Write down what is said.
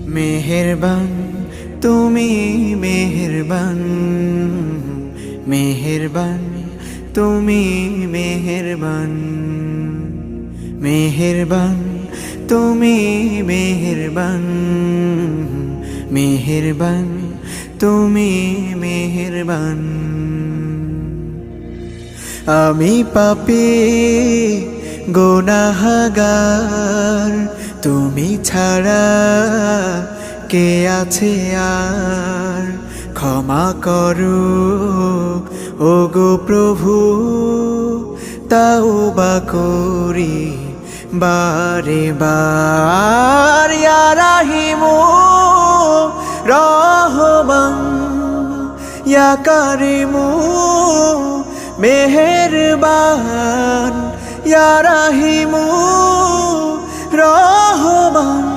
মেহেরবান তুমি মেহেরবান, মেহেরবান তুমি মেহেরবান, মেহেরবান তুমি মেহেরবান, মেহেরবান তুমি মেহেরবান। আমি পাপী গুনাহগার, তুমি ছাড়া কে আছে আর? ক্ষমা করো ওগো প্রভু, তাওবা করি বারে বার। ইয়া রাহিমু রহমান, ইয়া কারিমু মেহেরবান, ইয়া রাহিমু রহমান,